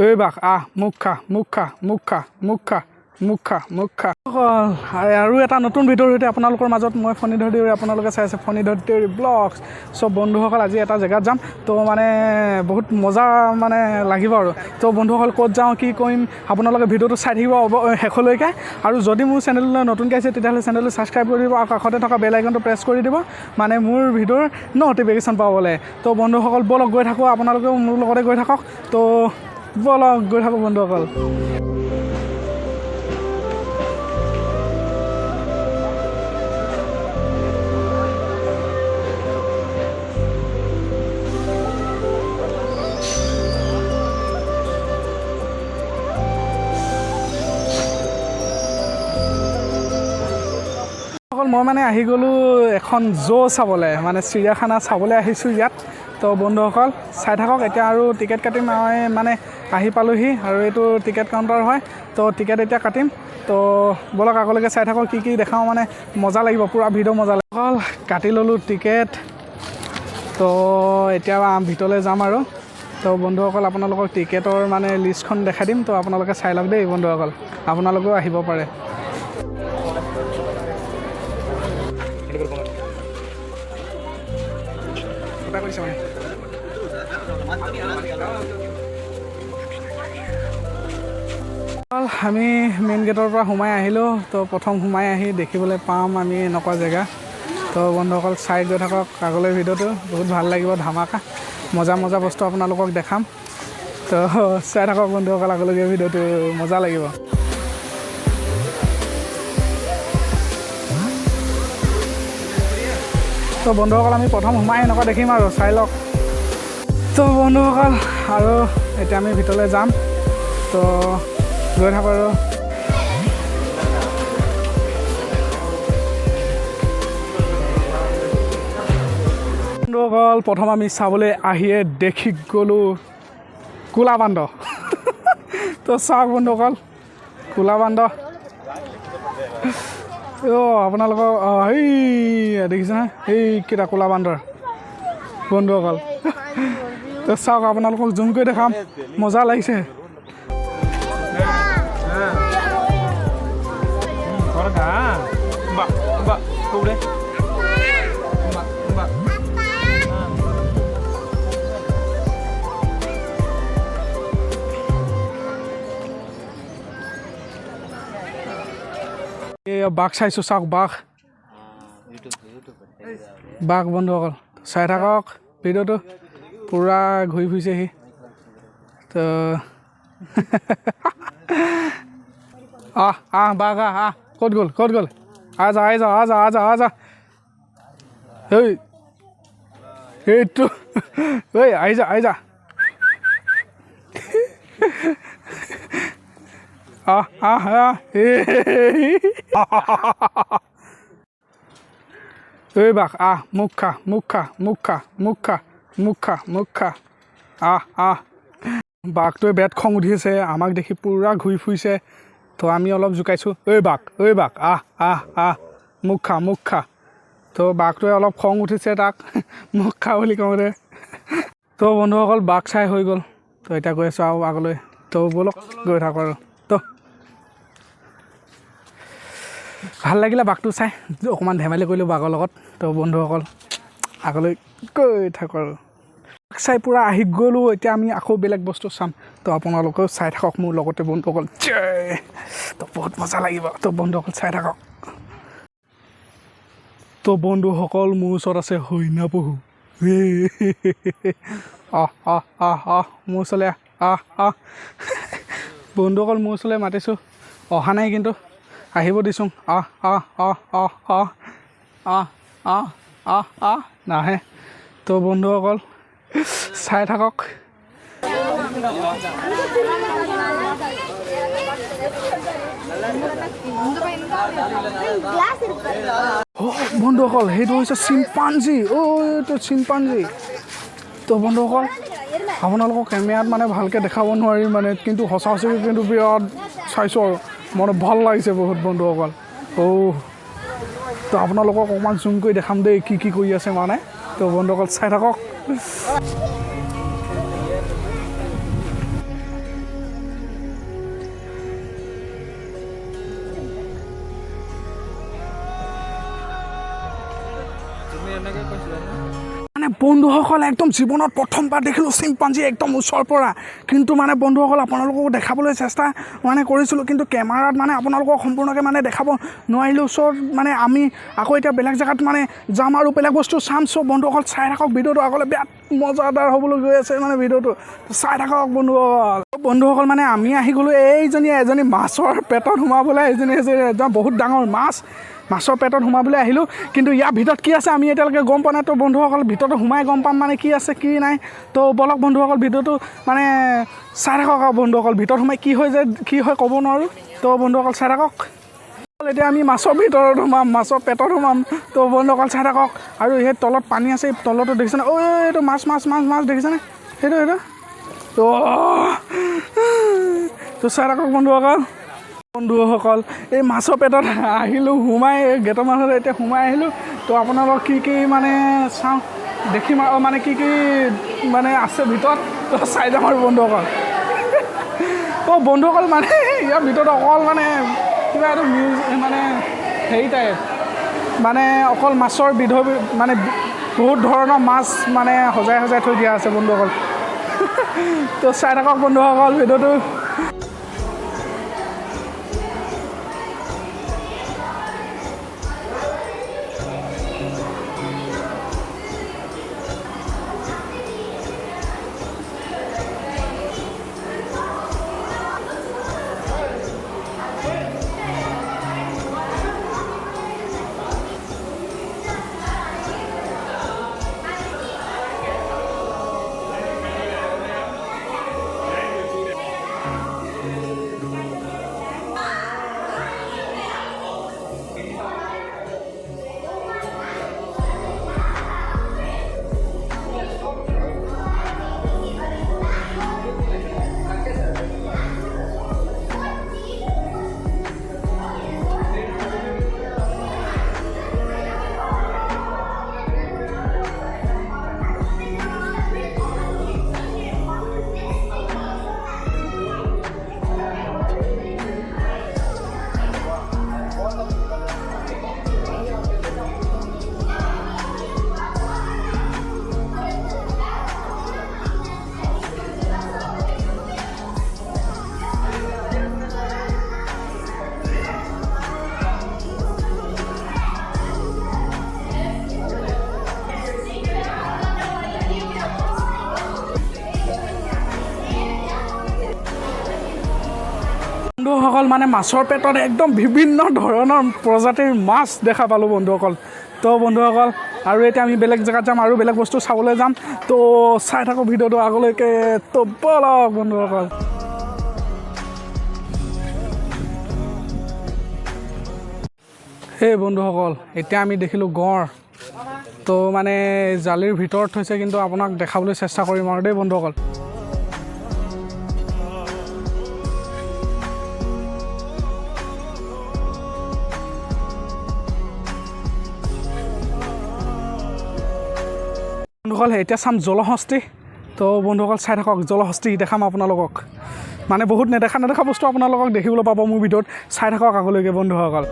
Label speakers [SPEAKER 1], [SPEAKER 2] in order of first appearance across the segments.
[SPEAKER 1] এই বাঘ মুখা আৰু এটা নতুন ভিডিঅ'ৰ সৈতে আপোনালোকৰ মাজত মই ফণীধৰ দেউৰী আপোনালোকে চাই আছে ফণীধৰ দেউৰী ব্লগছ সব বন্ধুসকল আজি এটা জেগাত যাম তো মানে বহুত মজা মানে লাগিব আৰু তো বন্ধুসকল ক'ত যাওঁ কি কৰিম আপোনালোকে ভিডিঅ'টো চাই থাকিব শেষলৈকে আৰু যদি মোৰ চেনেললৈ নতুনকৈ আহিছে তেতিয়াহ'লে চেনেলটো ছাবস্ক্ৰাইব কৰি দিব আৰু কাষতে থকা বেল আইকনটো প্ৰেছ কৰি দিব মানে মোৰ ভিডিঅ'ৰ ন'টিফিকেশ্যন পাবলৈ তো বন্ধুসকল বলক গৈ থাকোঁ আপোনালোকেও মোৰ লগতে গৈ থাকক তো বলক গৈ থাকোঁ বন্ধুসকল মই মানে আহি গ'লোঁ এখন চাবলৈ মানে চিৰিয়াখানা চাবলৈ আহিছোঁ ইয়াত তো বন্ধুসকল চাই থাকক এতিয়া আৰু টিকেট কাটিম মই মানে আহি পালোঁহি আৰু এইটো টিকেট কাউণ্টাৰ হয় তো টিকেট এতিয়া কাটিম তো বলক আগলৈকে চাই থাকক কি দেখাওঁ মানে মজা লাগিব পূৰা ভিডিঅ' মজা লাগিব কাটি ল'লোঁ টিকেট তো এতিয়া ভিতৰলৈ যাম আৰু তো বন্ধুসকল আপোনালোকক টিকেটৰ মানে লিষ্টখন দেখাই দিম তো আপোনালোকে চাই লওক দেই বন্ধুসকল আপোনালোকেও আহিব পাৰে আমি মেইন গেটৰ পৰা সোমাই আহিলোঁ তো প্ৰথম সোমাই আহি দেখিবলৈ পাম আমি এনেকুৱা জেগা তো বন্ধুসকল চাই গৈ থাকক আগলৈ ভিডিঅ'টো বহুত ভাল লাগিব ধামাকা মজা বস্তু আপোনালোকক দেখাম তো চাই থাকক বন্ধুসকল আগলৈকে ভিডিঅ'টো মজা লাগিব তো বন্ধুসকল আমি প্ৰথম সোমাই এনেকুৱা দেখিম আৰু চাই লওক তো বন্ধুসকল আৰু এতিয়া আমি ভিতৰলৈ যাম তো গৈ থাকোঁ আৰু বন্ধুসকল প্ৰথম আমি চাবলৈ আহিয়ে দেখি গ'লোঁ কোলা বান্দৰ তো চাওক বন্ধুসকল কোলা বান্দৰ আপোনালোকৰ সেই দেখিছে নহয় সেইকেইটা কোলা বান্দৰ বন্ধুসকল তো চাওক আপোনালোকক জুম কৰি দেখাম মজা লাগিছে বাঘ চাইছোঁ চাওক বাঘ বন্ধুসকল চাই থাকক ভিডিঅ'টো পূৰা ঘূৰি ফুৰিছেহি তো বাঘ ক'ত গ'ল আজা এইটো আহি যা এই বাঘ মুখা বাঘটোৱে বেট খং উঠিছে আমাক দেখি পূৰা ঘূৰি ফুৰিছে তো আমি অলপ জোকাইছোঁ ঐ বাঘ মুখা তো বাঘটোৱে অলপ খং উঠিছে তাক মুখা বুলি কওঁতে তো বন্ধুসকল বাঘ চাই হৈ গ'ল তো এতিয়া গৈ আছোঁ আৰু আগলৈ তো ব'লক গৈ থাকোঁ আৰু তো ভাল লাগিলে বাঘটো চাই অকণমান ধেমালি কৰিলোঁ বাঘৰ লগত তো বন্ধুসকল আগলৈ গৈ থাকোঁ আৰু বাঘ চাই পূৰা আহি গ'লোঁ এতিয়া আমি আকৌ বেলেগ বস্তু চাম তো আপোনালোকেও চাই থাকক মোৰ লগতে বন্ধুসকল তো বহুত মজা লাগিব তো বন্ধুসকল চাই থাকক তো বন্ধুসকল মোৰ ওচৰত আছে হৰিণা পহু মোৰ ওচৰলৈ বন্ধুসকল মোৰ ওচৰলৈ মাতিছোঁ অহা নাই কিন্তু আহিব দিছোঁ নাহে তো বন্ধুসকল চাই থাকক বন্ধুসকল সেইটো হৈছে চিম্পাঞ্জী এইটো চিম্পাঞ্জী তো বন্ধুসকল আপোনালোকক কেমেৰাত মানে ভালকৈ দেখাব নোৱাৰি মানে কিন্তু সঁচাকৈ কিন্তু বিৰাট চাইছোঁ আৰু মানে ভাল লাগিছে বহুত বন্ধুসকল তো আপোনালোকক অকণমান জুম কৰি দেখাম দেই কি কৰি আছে মানে তো বন্ধুসকল চাই থাকক বন্ধুসকল একদম জীৱনত প্ৰথমবাৰ দেখিলোঁ চিম্পাঞ্জী একদম ওচৰৰ পৰা কিন্তু মানে বন্ধুসকল আপোনালোকক দেখাবলৈ চেষ্টা মানে কৰিছিলোঁ কিন্তু কেমেৰাত মানে আপোনালোকক সম্পূৰ্ণকৈ মানে দেখাব নোৱাৰিলোঁ ওচৰত মানে আমি আকৌ এতিয়া বেলেগ জেগাত মানে যাম আৰু বেলেগ বস্তু চাম চ' বন্ধুসকল চাই থাকক ভিডিঅ'টো আগলৈ বেয়া মজাদাৰ হ'বলৈ গৈ আছে মানে ভিডিঅ'টো চাই থাকক বন্ধুসকল মানে আমি আহি গ'লোঁ এজনী মাছৰ পেটত সোমাবলৈ এজনী একদম বহুত ডাঙৰ মাছৰ পেটত সোমাবলৈ আহিলোঁ কিন্তু ইয়াৰ ভিতৰত কি আছে আমি এতিয়ালৈকে গম পোৱা নাই তো বন্ধুসকল ভিতৰত সোমাই গম পাম মানে কি আছে কি নাই তো বলক বন্ধুসকল ভিডিঅ'টো মানে চাই থাকক আৰু বন্ধুসকল ভিতৰত সোমাই কি হয় ক'ব নোৱাৰোঁ তো বন্ধুসকল চাই থাকক এতিয়া আমি মাছৰ ভিতৰত সোমাম মাছৰ পেটত সোমাম তো বন্ধুসকল চাই থাকক আৰু সেই তলত পানী আছে তলতো দেখিছেনে ঐ এইটো মাছ দেখিছেনে সেইটো তো চাই থাকক বন্ধুসকল এই মাছৰ পেটত আহিলোঁ সোমাই গেটৰ মাজত এতিয়া সোমাই আহিলোঁ তো আপোনালোক কি মানে চাওঁ দেখিম আৰু মানে কি মানে আছে ভিতৰত তো চাই যাম আৰু বন্ধুসকল মানে ইয়াৰ ভিতৰত অকল মানে কিবা এইটো মানে হেৰি টাইপ মানে অকল মাছৰ মানে বহুত ধৰণৰ মাছ মানে সজাই থৈ দিয়া আছে বন্ধুসকল তো চাই থাকক বন্ধুসকল ভিডিঅ'টো বন্ধুসকল মানে মাছৰ পেটত একদম বিভিন্ন ধৰণৰ প্ৰজাতিৰ মাছ দেখা পালোঁ বন্ধুসকল তো বন্ধুসকল আৰু এতিয়া আমি বেলেগ জেগাত যাম আৰু বেলেগ বস্তু চাবলৈ যাম তো চাই থাকোঁ ভিডিঅ'টো আগলৈকে তো বলক বন্ধুসকল সেই বন্ধুসকল এতিয়া আমি দেখিলোঁ গঁড় তো মানে জালিৰ ভিতৰত থৈছে কিন্তু আপোনাক দেখাবলৈ চেষ্টা কৰিম আৰু দেই বন্ধুসকল বন্ধুসকল এতিয়া চাম জলহস্তী তো বন্ধুসকল চাই থাকক জলহস্তী দেখাম আপোনালোকক মানে বহুত নেদেখা বস্তু আপোনালোকক দেখিবলৈ পাব মোৰ ভিডিঅ'ত চাই থাকক আগলৈকে বন্ধুসকল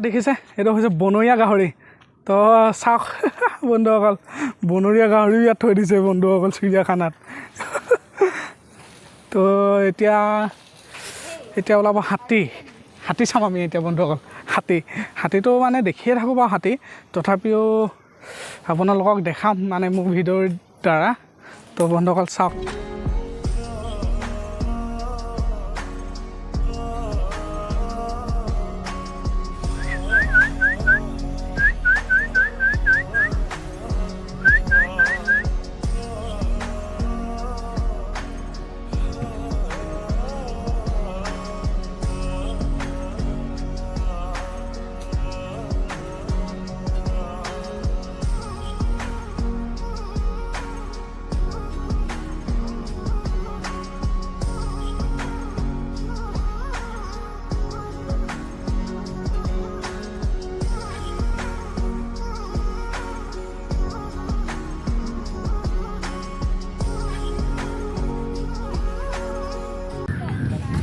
[SPEAKER 1] দেখিছে এইটো হৈছে বনৰীয়া গাহৰি তো চাওক বন্ধুসকল বনৰীয়া গাহৰিও ইয়াত থৈ দিছে বন্ধুসকল চিৰিয়াখানাত তো এতিয়া ওলাব হাতী চাম আমি এতিয়া বন্ধুসকল হাতীটো মানে দেখিয়ে থাকোঁ বাৰু হাতী তথাপিও আপোনালোকক দেখাম মানে মোৰ ভিডিঅ'ৰ দ্বাৰা তো বন্ধুসকল চাওক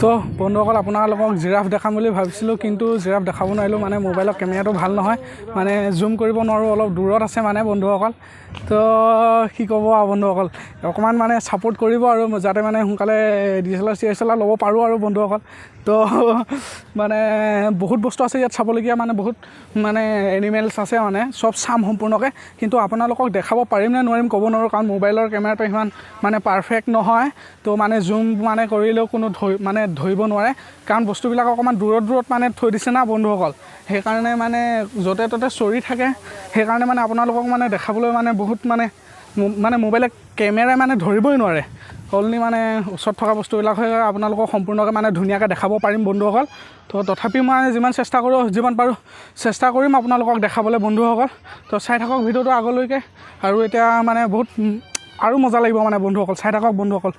[SPEAKER 1] তো বন্ধুসকল আপোনালোকক জিৰাফ দেখাম বুলি ভাবিছিলোঁ, কিন্তু জিৰাফ দেখাব নোৱাৰিলোঁ, মানে মোবাইলৰ কেমেৰাটো ভাল নহয়, মানে জুম কৰিব নোৱাৰোঁ, অলপ দূৰত আছে মানে বন্ধুসকল। তো কি ক'ব আৰু বন্ধুসকল, অকণমান মানে ছাপোৰ্ট কৰিব আৰু যাতে মানে সোনকালে DSLR ল'ব পাৰোঁ আৰু বন্ধুসকল। তো মানে বহুত বস্তু আছে ইয়াত চাবলগীয়া, মানে বহুত মানে এনিমেলছ আছে, মানে চব চাম সম্পূৰ্ণকৈ, কিন্তু আপোনালোকক দেখাব পাৰিম নে নোৱাৰিম ক'ব নোৱাৰোঁ, কাৰণ মোবাইলৰ কেমেৰাটো ইমান মানে পাৰফেক্ট নহয়। তো মানে জুম মানে কৰিলেও কোনো ধৰিব নোৱাৰে, কাৰণ বস্তুবিলাক অকণমান দূৰত মানে থৈ দিছে না বন্ধুসকল, সেইকাৰণে মানে য'তে ত'তে চৰি থাকে, সেইকাৰণে মানে আপোনালোকক মানে দেখাবলৈ মানে বহুত মানে মোবাইলে কেমেৰাই মানে ধৰিবই নোৱাৰে। অনলি মানে ওচৰত থকা বস্তুবিলাক হৈ আপোনালোকক সম্পূৰ্ণকৈ মানে ধুনীয়াকৈ দেখাব পাৰিম বন্ধুসকল। তো তথাপিও মই যিমান চেষ্টা কৰোঁ, যিমান পাৰোঁ চেষ্টা কৰিম আপোনালোকক দেখাবলৈ বন্ধুসকল। তো চাই থাকক ভিডিঅ'টো আগলৈকে, আৰু এতিয়া মানে বহুত আৰু মজা লাগিব মানে বন্ধুসকল, চাই থাকক বন্ধুসকল।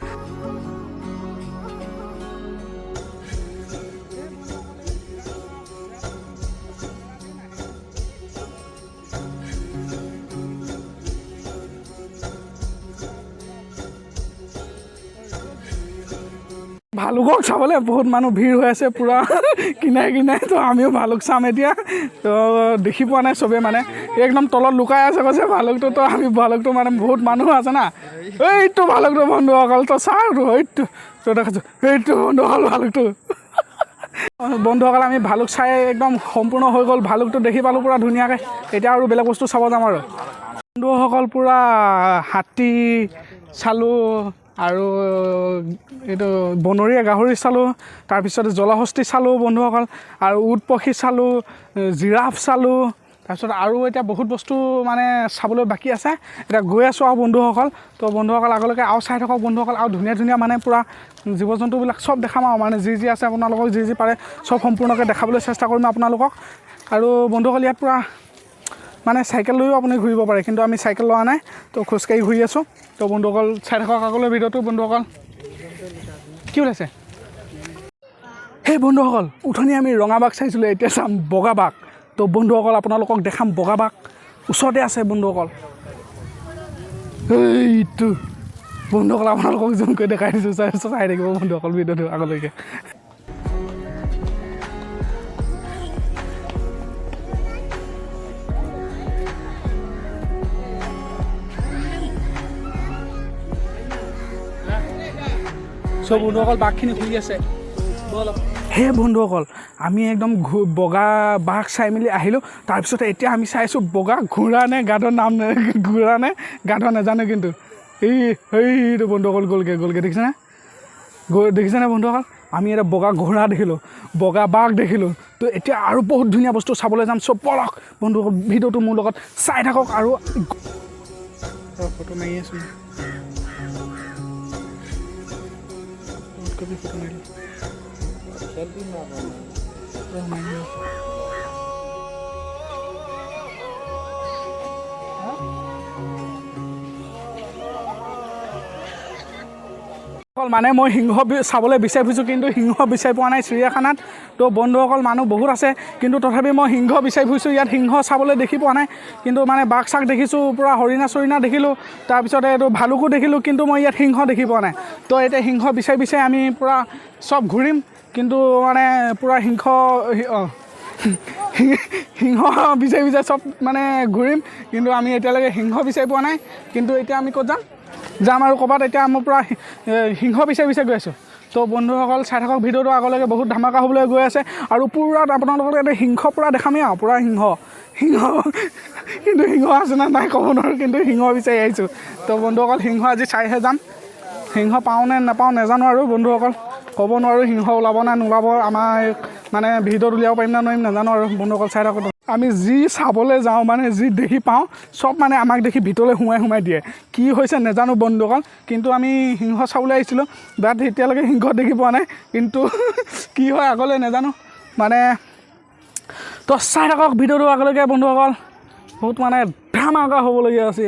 [SPEAKER 1] ভালুকক চাবলৈ বহুত মানুহ ভিৰ হৈ আছে পূৰা কিনাৰে কিনাৰে। তো আমিও ভালুক চাম এতিয়া। তো দেখি পোৱা নাই চবেই, মানে একদম তলত লুকাই আছে কৈছে ভালুকটো। তো আমি ভালুকটো মানে বহুত মানুহ আছে না, এইটো ভালুকটো বন্ধুসকল। তো চাওঁতো এইটো তো দেখাছোঁ, এইটো বন্ধুসকল ভালুকটো। বন্ধুসকল আমি ভালুক চাই একদম সম্পূৰ্ণ হৈ গ'ল, ভালুকটো দেখি পালোঁ পূৰা ধুনীয়াকৈ। এতিয়া আৰু বেলেগ বস্তু চাব যাম আৰু বন্ধুসকল। পূৰা হাতী চালোঁ, আৰু এইটো বনৰীয়া গাহৰি চালোঁ, তাৰপিছত জলহস্তী চালোঁ বন্ধুসকল, আৰু উট পক্ষী চালোঁ, জিৰাফ চালোঁ, তাৰপিছত আৰু এতিয়া বহুত বস্তু মানে চাবলৈ বাকী আছে। এতিয়া গৈ আছোঁ আৰু বন্ধুসকল। তো বন্ধুসকল আগলৈকে আৰু চাই থাকক বন্ধুসকল, আৰু ধুনীয়া ধুনীয়া মানে পূৰা জীৱ জন্তুবিলাক চব দেখাম আৰু মানে যি আছে আপোনালোকক যি পাৰে চব সম্পূৰ্ণকৈ দেখাবলৈ চেষ্টা কৰিম আপোনালোকক। আৰু বন্ধুসকল ইয়াত পূৰা মানে চাইকেল লৈও আপুনি ঘূৰিব পাৰে, কিন্তু আমি চাইকেল লোৱা নাই, তো খোজকাঢ়ি ঘূৰি আছোঁ। তো বন্ধুসকল চাই থাকক আগলৈ ভিডিঅ'টো বন্ধুসকল। কি ওলাইছে সেই বন্ধুসকল? উঠনি আমি ৰঙা বাঘ চাইছিলোঁ, এতিয়া চাম বগা বাঘ। তো বন্ধুসকল আপোনালোকক দেখাম বগা বাঘ, ওচৰতে আছে বন্ধুসকল। এইটো বন্ধুসকল আপোনালোকক জুম কৰি দেখাই দিছোঁ, চাই থাকিব বন্ধুসকল ভিডিঅ'টো আগলৈকে। চব বন্ধুসকল বাঘখিনি শুই আছে। সেই বন্ধুসকল আমি একদম বগা বাঘ চাই মেলি আহিলোঁ। তাৰপিছতে এতিয়া আমি চাইছোঁ বগা ঘোঁৰা নে গাধৰ নাম ঘোঁৰা নে গাধৰ নাজানো, কিন্তু এইটো বন্ধুসকল গ'লগৈ দেখিছেনে? দেখিছেনে বন্ধুসকল? আমি এটা বগা ঘোঁৰা দেখিলোঁ, বগা বাঘ দেখিলোঁ। তো এতিয়া আৰু বহুত ধুনীয়া বস্তু চাবলৈ যাম। চব পলক বন্ধুসকল, ভিডিঅ'টো মোৰ লগত চাই থাকক। আৰু ফটো মাৰি আছোঁ, ফটো মাৰি মানে মই সিংহ চাবলৈ বিচাৰি ফুৰিছোঁ, কিন্তু সিংহ বিচাৰি পোৱা নাই চিৰিয়াখানাত। তো বন্ধুসকল মানুহ বহুত আছে, কিন্তু তথাপি মই সিংহ বিচাৰি ফুৰিছোঁ। ইয়াত সিংহ চাবলৈ দেখি পোৱা নাই, কিন্তু মানে বাঘ চাঘ দেখিছোঁ, পূৰা হৰিণা চৰিণা দেখিলোঁ, তাৰপিছতে এইটো ভালুকো দেখিলোঁ, কিন্তু মই ইয়াত সিংহ দেখি পোৱা নাই। তো এতিয়া সিংহ বিচাৰি আমি পূৰা চব ঘূৰিম, কিন্তু মানে পূৰা সিংহ বিচাৰি চব মানে ঘূৰিম, কিন্তু আমি এতিয়ালৈকে সিংহ বিচাৰি পোৱা নাই। কিন্তু এতিয়া আমি ক'ত যাম আৰু ক'ৰবাত এতিয়া মই পূৰা সিংহ বিচাৰি গৈ আছোঁ। তো বন্ধুসকল চাই থাকক ভিডিঅ'টো আগলৈকে, বহুত ধামাকা হ'বলৈ গৈ আছে। আৰু পূৰা আপোনালোকৰ ইয়াতে সিংহ পূৰা দেখামেই আৰু পূৰা সিংহ কিন্তু সিংহ আছে নে নাই ক'ব নোৱাৰোঁ, কিন্তু সিংহ বিচাৰি আহিছোঁ। তো বন্ধুসকল সিংহ আজি চাইহে যাম, সিংহ পাওঁ নে নাপাওঁ নাজানো আৰু বন্ধুসকল, ক'ব নোৱাৰোঁ সিংহ ওলাব নে নোলাব। আমাৰ মানে ভিডিঅ'ত উলিয়াব পাৰিম নে নোৱাৰিম নাজানো আৰু বন্ধুসকল চাই থাকক। আমি যি চাবলৈ যাওঁ মানে যি দেখি পাওঁ চব মানে আমাক দেখি ভিতৰলৈ সোমাই দিয়ে। কি হৈছে নাজানো বন্ধুসকল, কিন্তু আমি সিংহ চাবলৈ আহিছিলোঁ, বাট এতিয়ালৈকে সিংহ দেখি পোৱা নাই, কিন্তু কি হয় আগলৈ নাজানো মানে। তো চাই থাকক ভিডিঅ'টো আগলৈকে বন্ধুসকল, বহুত মানে ধামাকা হ'বলগীয়া আছে,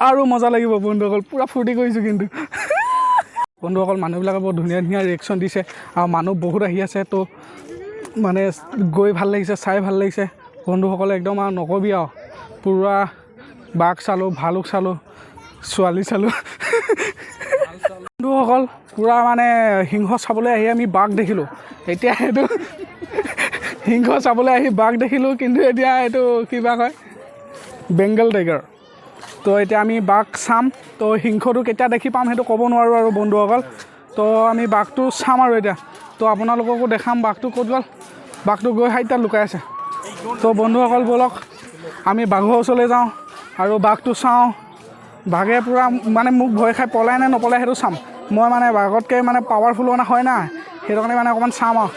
[SPEAKER 1] আৰু মজা লাগিব বন্ধুসকল। পূৰা ফূৰ্তি কৰিছোঁ কিন্তু বন্ধুসকল। মানুহবিলাকে বৰ ধুনীয়া ৰিয়েকশ্যন দিছে, আৰু মানুহ বহুত আহি আছে। তো মানে গৈ ভাল লাগিছে, চাই ভাল লাগিছে বন্ধুসকলে, একদম আৰু নকবি আৰু। পূৰা বাঘ চালোঁ, ভালুক চালোঁ, ছোৱালী চালোঁ, বন্ধুসকল পূৰা মানে সিংহ চাবলৈ আহি আমি বাঘ দেখিলোঁ এতিয়া এইটো সিংহ চাবলৈ আহি বাঘ দেখিলোঁ কিন্তু এতিয়া এইটো কিবা কয় বেংগল টাইগাৰ তো এতিয়া আমি বাঘ চাম তো সিংহটো কেতিয়া দেখি পাম সেইটো ক'ব নোৱাৰোঁ আৰু বন্ধুসকল তো আমি বাঘটো চাম আৰু এতিয়া তো আপোনালোককো দেখাম বাঘটো ক'ত গ'ল বাঘটো গৈ হাইতাত লুকাই আছে তো বন্ধুসকল ব'লক আমি বাঘৰ ওচৰলৈ যাওঁ আৰু বাঘটো চাওঁ বাঘে পূৰা মানে মোক ভয় খাই পলাই নে নপলাই সেইটো চাম মই মানে বাঘতকৈ মানে পাৱাৰফুল হয় না সেইটো কাৰণে মানে অকণমান চাম আৰু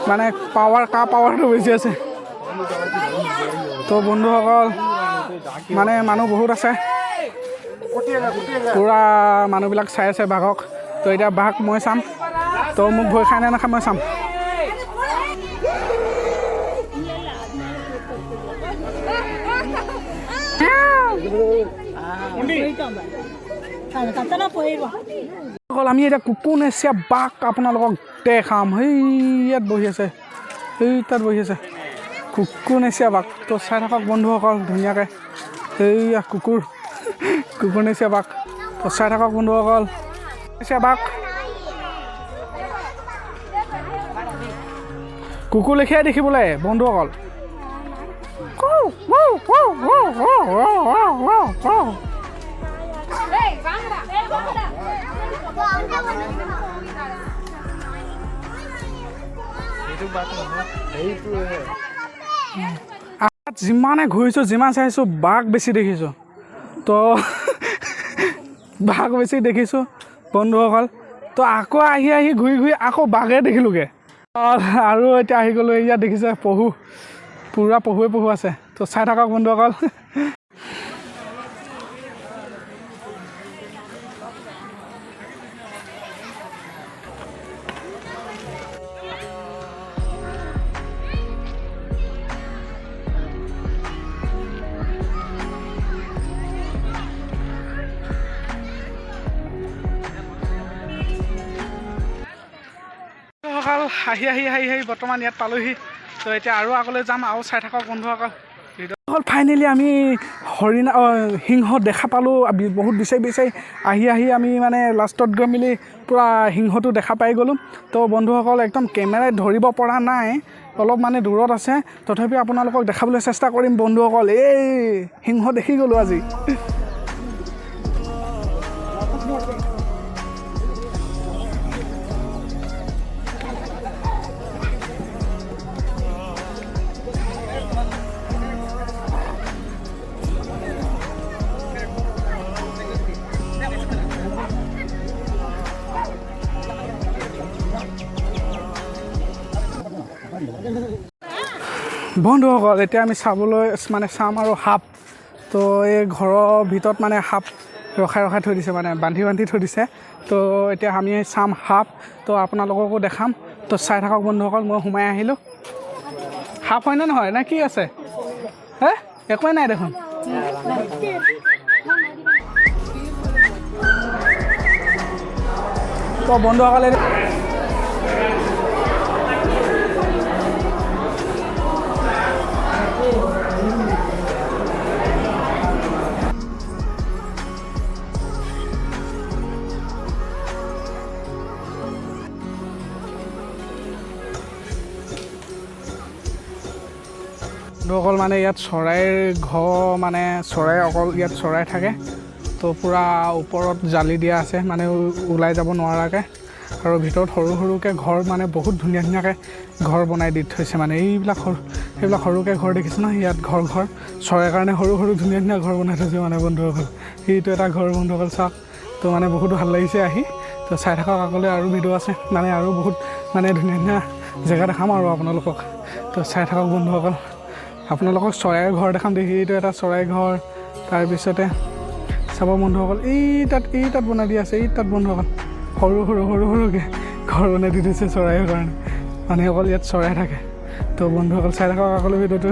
[SPEAKER 1] মানে পাৱাৰটো বেছি আছে তো বন্ধুসকল মানে মানুহ বহুত আছে পূৰা মানুহবিলাক চাই আছে বাঘক তো এতিয়া বাঘ মই চাম তো মোক ভয় খাই নে নাখায় মই চাম আমি এতিয়া কুকুৰনেচীয়া বাঘ আপোনালোকক দেখাম সেই ইয়াত বহি আছে সেই তাত বহি আছে কুকুৰনেচীয়া বাঘ তো চাই থাকক বন্ধুসকল ধুনীয়াকৈ সেইয়া কুকুৰনেচীয়া বাঘ তো চাই থাকক বন্ধুসকল নেচীয়া বাঘ কুকুৰ লেখীয়াই দেখিবলৈ বন্ধুসকল যিমানে ঘূৰিছোঁ যিমান চাইছোঁ বাঘ বেছি দেখিছোঁ তো বাঘ বেছি দেখিছোঁ বন্ধুসকল তো আকৌ আহি ঘূৰি আকৌ বাঘে দেখিলোঁগৈ আৰু এতিয়া আহি গ'লোঁ ইয়াত দেখিছে পহু পূৰা পহু আছে তো চাই থাকক বন্ধুসকল আহি বৰ্তমান ইয়াত পালোহি তো এতিয়া আৰু আগলৈ যাম আৰু চাই থাকক বন্ধুসকল ফাইনেলি আমি সিংহ দেখা পালোঁ বহুত বিচাৰি আহি আমি মানে লাষ্টত গৈ মেলি পূৰা সিংহটো দেখা পাই গ'লোঁ তো বন্ধুসকল একদম কেমেৰাই ধৰিব পৰা নাই অলপ মানে দূৰত আছে তথাপিও আপোনালোকক দেখাবলৈ চেষ্টা কৰিম বন্ধুসকল এই সিংহ দেখি গ'লোঁ আজি বন্ধুসকল এতিয়া আমি চাবলৈ মানে চাম আৰু সাপ তো এই ঘৰৰ ভিতৰত মানে সাপ ৰখাই থৈ দিছে মানে বান্ধি থৈ দিছে তো এতিয়া আমি চাম সাপ তো আপোনালোককো দেখাম তো চাই থাকক বন্ধুসকল মই সোমাই আহিলোঁ সাপ হয়নে নহয় নে কি আছে হে একোৱেই নাই দেখোন তো বন্ধুসকলে অকল মানে ইয়াত চৰাইৰ ঘৰ মানে চৰাই অকল ইয়াত চৰাই থাকে তো পূৰা ওপৰত জালি দিয়া আছে মানে ওলাই যাব নোৱাৰাকৈ আৰু ভিতৰত সৰুকৈ ঘৰ মানে বহুত ধুনীয়াকৈ ঘৰ বনাই দি থৈছে মানে সেইবিলাক সৰুকৈ ঘৰ দেখিছোঁ ন ইয়াত ঘৰ চৰাইৰ কাৰণে সৰু ধুনীয়া ঘৰ বনাই থৈছে মানে বন্ধুসকল সেইটো এটা ঘৰ বন্ধুসকল চাওক তো মানে বহুত ভাল লাগিছে আহি তো চাই থাকক আগলৈ আৰু ভিডিঅ' আছে মানে আৰু বহুত মানে ধুনীয়া জেগা দেখাম আৰু আপোনালোকক তো চাই থাকক বন্ধুসকল আপোনালোকক চৰাইৰ ঘৰ দেখাম দেখি এইটো এটা চৰাই ঘৰ তাৰপিছতে চাব বন্ধুসকল এই তাত বনাই দি আছে এই তাত বন্ধুসকল সৰুকৈ ঘৰ বনাই দি দিছে চৰাইৰ কাৰণে মানে অকল ইয়াত চৰাই থাকে তো বন্ধুসকল চাই থাকক আগলৈ ভিডিঅ'টো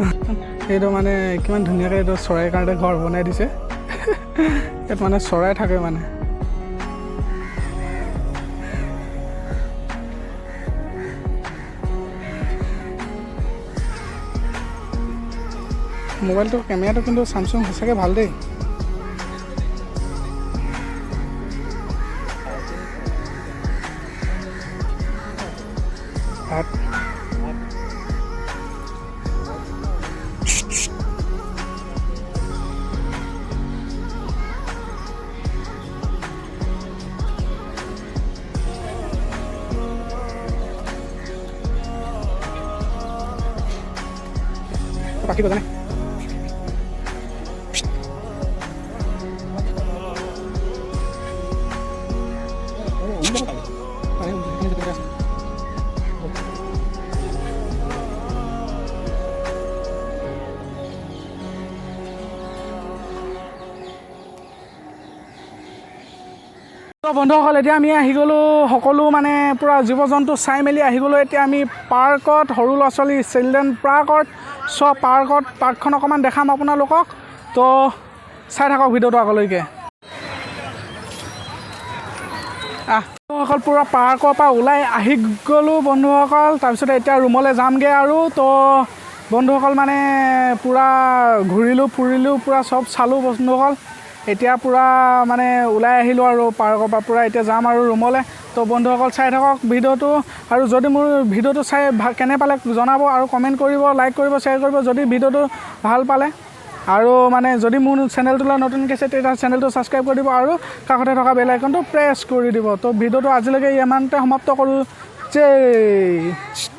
[SPEAKER 1] এইটো মানে কিমান ধুনীয়াকৈ এইটো চৰাইৰ কাৰণে ঘৰ বনাই দিছে ইয়াত মানে চৰাই থাকে মানে মোবাইলটো কেমেৰাটো কিন্তু চামচুং সঁচাকৈ ভাল দেই পাখি গজানে বন্ধুসকল এতিয়া আমি আহি গ'লোঁ সকলো মানে পূৰা জীৱ জন্তু চাই মেলি আহি গ'লোঁ এতিয়া আমি পাৰ্কত সৰু ল'ৰা ছোৱালী চিলড্ৰেন পাৰ্কত পাৰ্কখন অকণমান দেখাম আপোনালোকক তো চাই থাকক ভিডিঅ'টো আগলৈকে বন্ধুসকল পূৰা পাৰ্কৰ পৰা ওলাই আহি গ'লোঁ বন্ধুসকল তাৰপিছতে এতিয়া ৰুমলৈ যামগৈ আৰু তো বন্ধুসকল মানে পূৰা ঘূৰিলোঁ ফুৰিলোঁ পূৰা চব চালোঁ বন্ধুসকল এতিয়া পূৰা মানে ওলাই আহিলোঁ আৰু পাৰ্কৰ পৰা পূৰা এতিয়া যাম আৰু ৰুমলৈ তো বন্ধুসকল চাই থাকক ভিডিঅ'টো আৰু যদি মোৰ ভিডিঅ'টো চাই কেনে পালে জনাব আৰু কমেণ্ট কৰিব লাইক কৰিব শ্বেয়াৰ কৰিব যদি ভিডিঅ'টো ভাল পালে আৰু মানে যদি মোৰ চেনেলটোলৈ নতুনকৈ আছে তেতিয়া চেনেলটো ছাবস্ক্ৰাইব কৰি দিব আৰু কাষতে থকা বেল আইকনটো প্ৰেছ কৰি দিব তো ভিডিঅ'টো আজিলৈকে ইমানতে সমাপ্ত কৰোঁ জয়